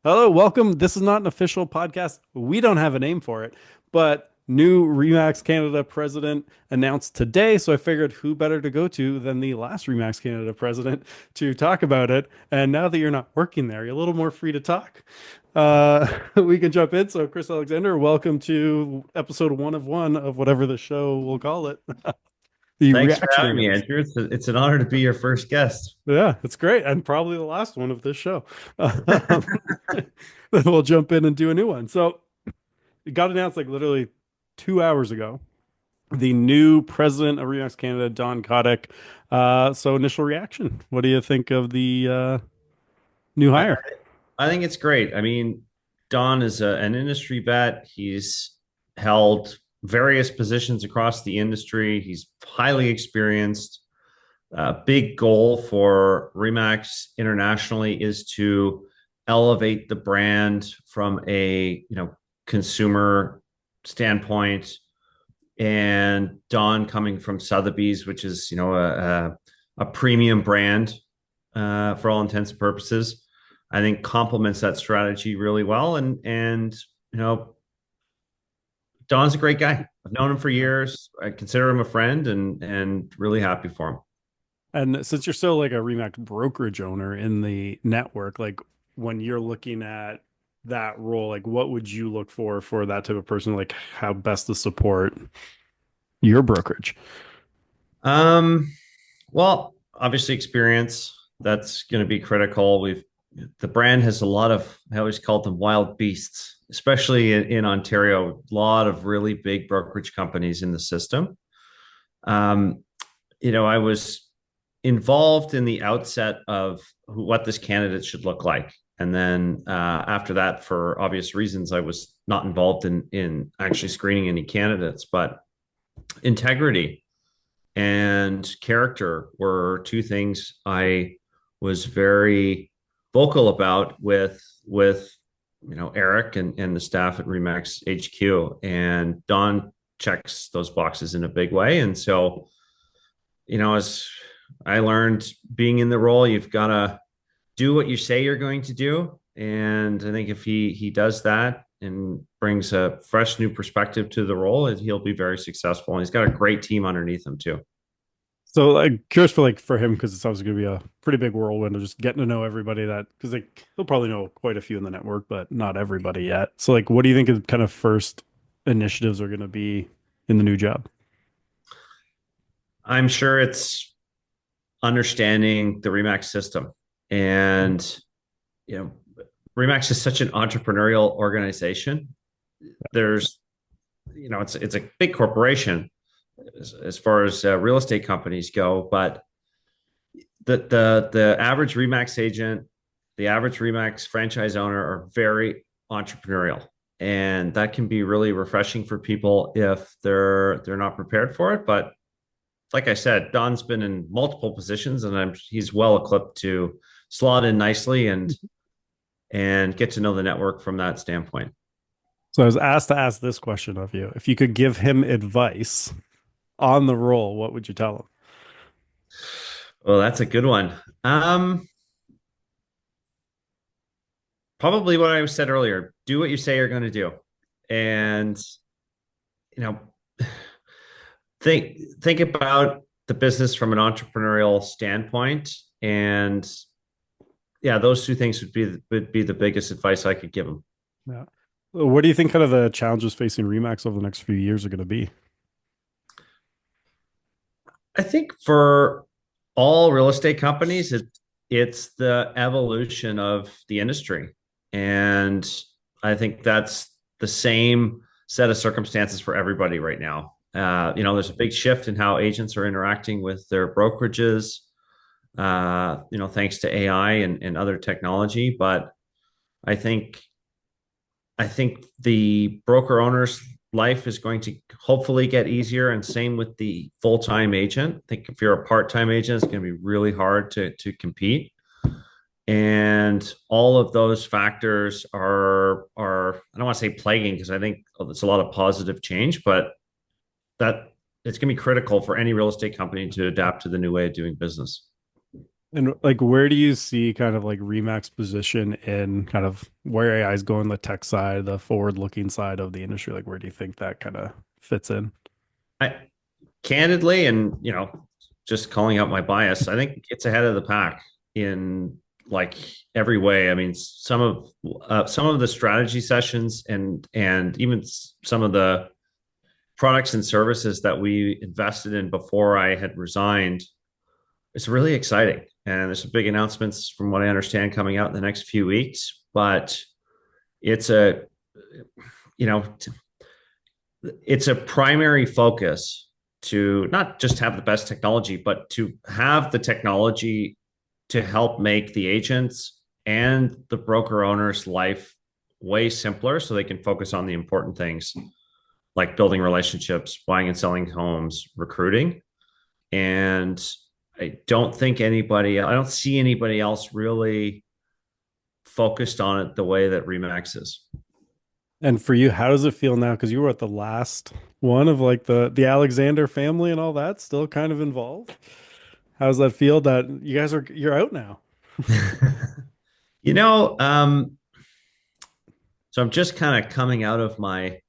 Hello, welcome. This is not an official podcast. We don't have a name for it, but new Remax Canada president announced today. So I figured who better to go to than the last Remax Canada president to talk about it. And now that you're not working there, you're a little more free to talk. We can jump in. So, Chris Alexander, welcome to episode one of whatever the show we'll call it, the Thanks for reactionary having me, episode. Andrew. It's an honor to be your first guest. Yeah, it's great, and probably the last one of this show. Um, then we'll jump in and do a new one. So it got announced like literally 2 hours ago. The new president of Remax Canada, Don Kottick. So initial reaction. What do you think of the new I, hire? I think it's great. I mean, Don is an industry vet. He's held various positions across the industry. He's highly experienced. Big goal for Remax internationally is to elevate the brand from a consumer standpoint. And Don coming from Sotheby's, which is a premium brand for all intents and purposes, I think complements that strategy really well. And Don's a great guy. I've known him for years. I consider him a friend, and really happy for him. And since you're still like a Remax brokerage owner in the network, like when you're looking at that role, like what would you look for that type of person? Like how best to support your brokerage? Um, well, obviously experience that's going to be critical. The brand has a lot of, I always call them wild beasts, especially in Ontario. A lot of really big brokerage companies in the system. Um, I was involved in the outset of what this candidate should look like. And then after that, for obvious reasons, I was not involved in actually screening any candidates, but integrity and character were two things I was very vocal about with Eric and the staff at Remax HQ. And Don checks those boxes in a big way. And so, as I learned being in the role, you've got to do what you say you're going to do. And I think if he does that and brings a fresh new perspective to the role, he'll be very successful. And he's got a great team underneath him too. So I'm curious for like for him because it's obviously going to be a pretty big whirlwind of just getting to know everybody that because like he'll probably know quite a few in the network, but not everybody yet. So like, what do you think of kind of first initiatives are going to be in the new job? I'm sure it's understanding the Remax system. And, you know, Remax is such an entrepreneurial organization. There's, it's a big corporation as far as real estate companies go, but the average Remax agent, the average Remax franchise owner are very entrepreneurial. And that can be really refreshing for people if they're not prepared for it. But like I said, Don's been in multiple positions, and he's well equipped to slot in nicely and get to know the network from that standpoint. So I was asked to ask this question of you. If you could give him advice on the role, what would you tell him? Well, that's a good one. Probably what I said earlier: do what you say you're going to do, and you know, think about the business from an entrepreneurial standpoint, and yeah, those two things would be the biggest advice I could give him. Yeah. What do you think kind of the challenges facing Remax over the next few years are going to be? I think for all real estate companies, it's the evolution of the industry. And I think that's the same set of circumstances for everybody right now. There's a big shift in how agents are interacting with their brokerages, thanks to AI and other technology. But I think I think the broker owner's life is going to hopefully get easier, and same with the full-time agent. I think if you're a part-time agent, it's going to be really hard to compete. And all of those factors are I don't want to say plaguing because I think it's a lot of positive change, but that it's going to be critical for any real estate company to adapt to the new way of doing business. And like, where do you see kind of like Remax position in kind of where AI is going, the tech side, the forward-looking side of the industry? Like, where do you think that kind of fits in? I candidly, and just calling out my bias, I think it's ahead of the pack in like every way. I mean, some of the strategy sessions and even some of the products and services that we invested in before I had resigned, it's really exciting. And there's some big announcements from what I understand coming out in the next few weeks. But it's a, you know, it's a primary focus to not just have the best technology, but to have the technology to help make the agents and the broker owner's life way simpler so they can focus on the important things like building relationships, buying and selling homes, recruiting. And I don't see anybody else really focused on it the way that Remax is. And for you, how does it feel now? Because you were at the last one of like the Alexander family and all that, still kind of involved. How does that feel that you're out now? you know, um, so I'm just kind of coming out of my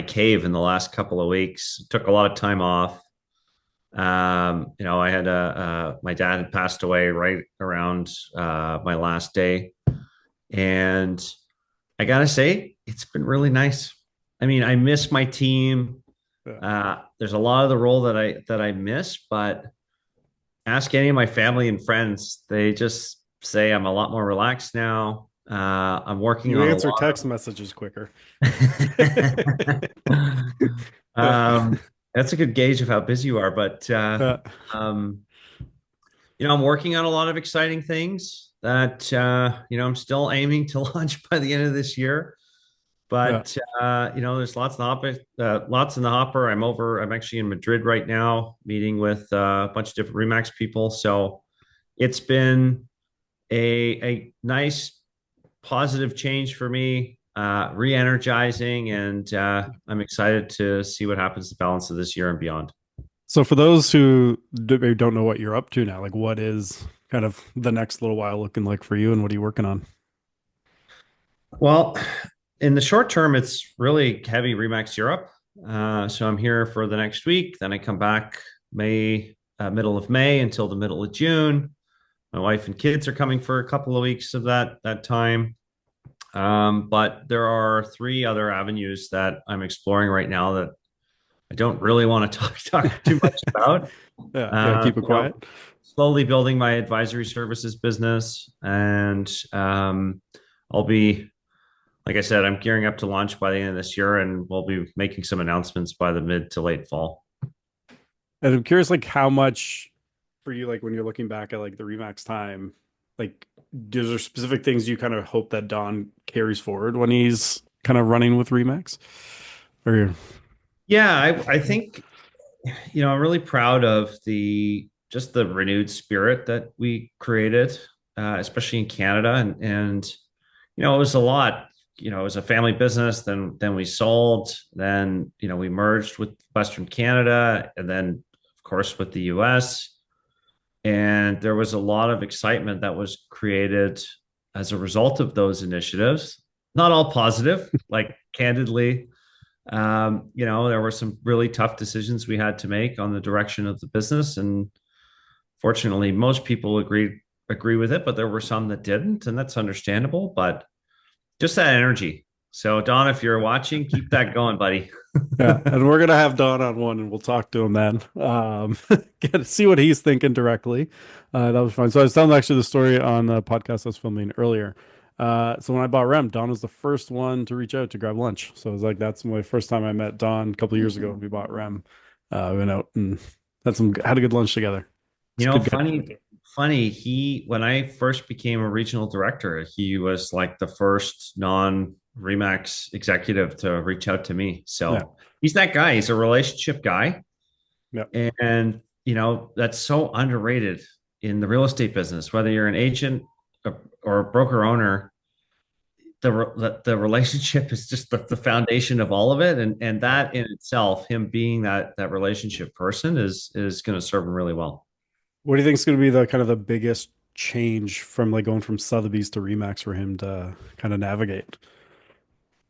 cave in the last couple of weeks. Took a lot of time off. I had my dad had passed away right around my last day, and I gotta say, it's been really nice. I mean, I miss my team. Yeah. There's a lot of the role that I miss, but ask any of my family and friends, they just say I'm a lot more relaxed now. I'm working You on a answer lot text messages quicker. Yeah. um, that's a good gauge of how busy you are, but Yeah. um, I'm working on a lot of exciting things that I'm still aiming to launch by the end of this year. Yeah. But there's lots in the hopper. I'm actually in Madrid right now, meeting with a bunch of different Remax people. So it's been a nice positive change for me, re-energizing, and I'm excited to see what happens the balance of this year and beyond. So for those who maybe don't know what you're up to now, like what is kind of the next little while looking like for you and what are you working on? Well, in the short term, it's really heavy Remax Europe. So I'm here for the next week. Then I come back middle of May until the middle of June. My wife and kids are coming for a couple of weeks of that time. But there are three other avenues that I'm exploring right now that I don't really want to talk too much about. Yeah, yeah, Uh, keep it you know, quiet. Slowly building my advisory services business, and I'll be, like I said, I'm gearing up to launch by the end of this year, and we'll be making some announcements by the mid to late fall. And I'm curious, like how much for you, like when you're looking back at like the Remax time, like is there specific things you kind of hope that Don carries forward when he's kind of running with Remax? Or Yeah, I think I'm really proud of the just the renewed spirit that we created, especially in Canada, and it was a lot. It was a family business. Then we sold. Then we merged with Western Canada, and then of course with the U.S. And there was a lot of excitement that was created as a result of those initiatives. Not all positive, like candidly. There were some really tough decisions we had to make on the direction of the business, and fortunately, most people agree with it, but there were some that didn't, and that's understandable. But just that energy. So, Don, if you're watching, keep that going, buddy. yeah, and we're gonna have Don on one, and we'll talk to him then. Get to see what he's thinking directly. That was fun. So I was telling actually the story on the podcast I was filming earlier. So when I bought Rem, Don was the first one to reach out to grab lunch. So it was like that's my first time I met Don a couple of years ago when we bought Rem. We went out and had a good lunch together. It's a good guy. Funny. When I first became a regional director, he was like the first non-Remax executive to reach out to me. Yeah, So he's that guy. He's a relationship guy. yeah. And, that's so underrated in the real estate business, whether you're an agent or a broker owner, the relationship is just the foundation of all of it. And that in itself, him being that relationship person is going to serve him really well. What do you think is going to be the kind of the biggest change from like going from Sotheby's to Remax for him to kind of navigate?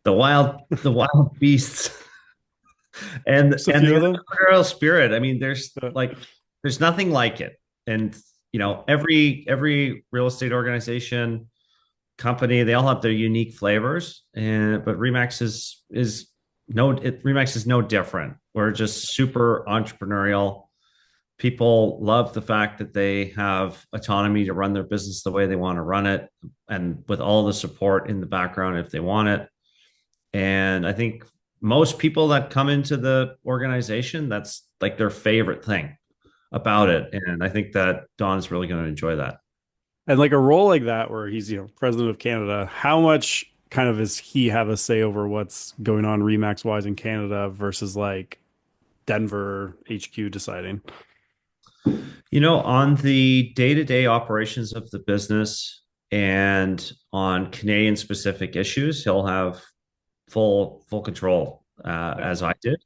The wild beasts and Just a and few the of them. entrepreneurial spirit. I mean, there's Uh, like there's nothing like it. And every real estate organization, company, they all have their unique flavors. And but Remax is no different. We're just super entrepreneurial. People love the fact that they have autonomy to run their business the way they want to run it, and with all the support in the background if they want it. And I think most people that come into the organization, that's like their favorite thing about yeah. it. And I think that Don is really going to enjoy that. And like a role like that where he's, president of Canada, how much kind of is he have a say over what's going on Remax wise in Canada versus like Denver HQ deciding? On the day-to-day operations of the business and on Canadian specific issues, he'll have full control, Yeah. as I did.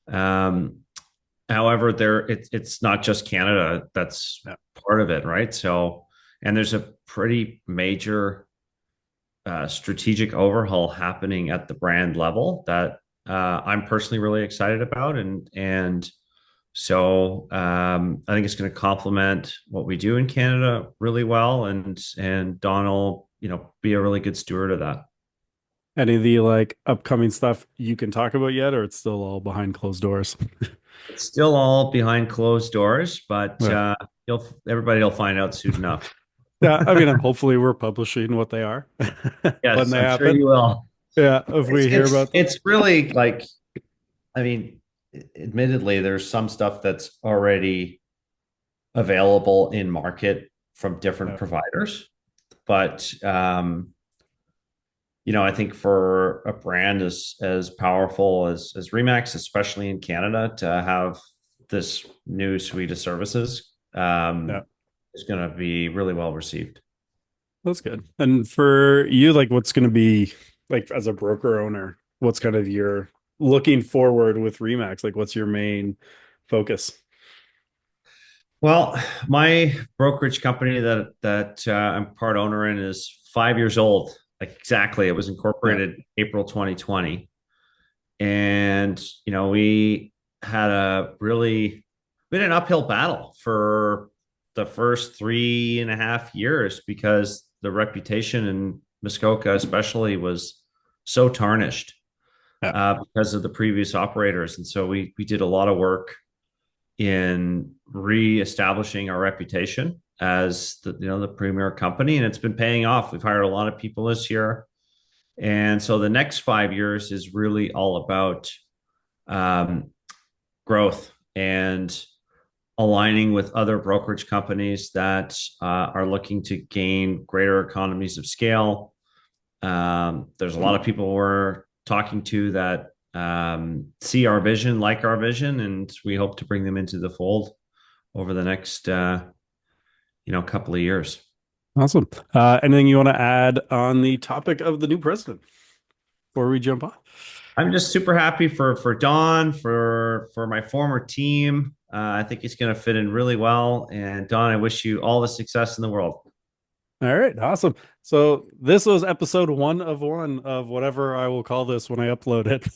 Um, However, it's not just Canada that's Yeah. part of it, right? So, and there's a pretty major strategic overhaul happening at the brand level that I'm personally really excited about, and so I think it's going to complement what we do in Canada really well, and Don will be a really good steward of that. Any of the like upcoming stuff you can talk about yet, or it's still all behind closed doors? It's still all behind closed doors, but Yeah. everybody will find out soon enough. Yeah. I mean, hopefully we're publishing what they are when Yes, they I'm sure happen. you will. Yeah. If It's we hear it's about them. it's really like, I mean, admittedly, there's some stuff that's already available in market from different Yeah. providers, but I think for a brand as powerful as Remax, especially in Canada, to have this new suite of services Yeah. is going to be really well received. That's good. And for you, like what's going to be like as a broker owner, what's kind of your looking forward with Remax? Like what's your main focus? Well, my brokerage company that I'm part owner in is 5 years old. Like exactly, it was Yeah. incorporated April 2020, and had a really we had an uphill battle for the first 3.5 years because the reputation in Muskoka, especially, was so tarnished Yeah. because of the previous operators, and so we did a lot of work in re-establishing our reputation as the premier company, and it's been paying off. We've hired a lot of people this year, and so the next 5 years is really all about um, growth and aligning with other brokerage companies that are looking to gain greater economies of scale. There's a lot of people we're talking to that see our vision, like our vision, and we hope to bring them into the fold over the next couple of years. Awesome. Anything you want to add on the topic of the new president before we jump on? I'm just super happy for Don, for my former team. I think he's going to fit in really well. And Don, I wish you all the success in the world. All right, awesome. So this was episode one of whatever I will call this when I upload it.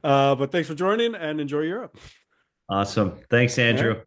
But thanks for joining and enjoy Europe. Awesome. Thanks, All right. Andrew.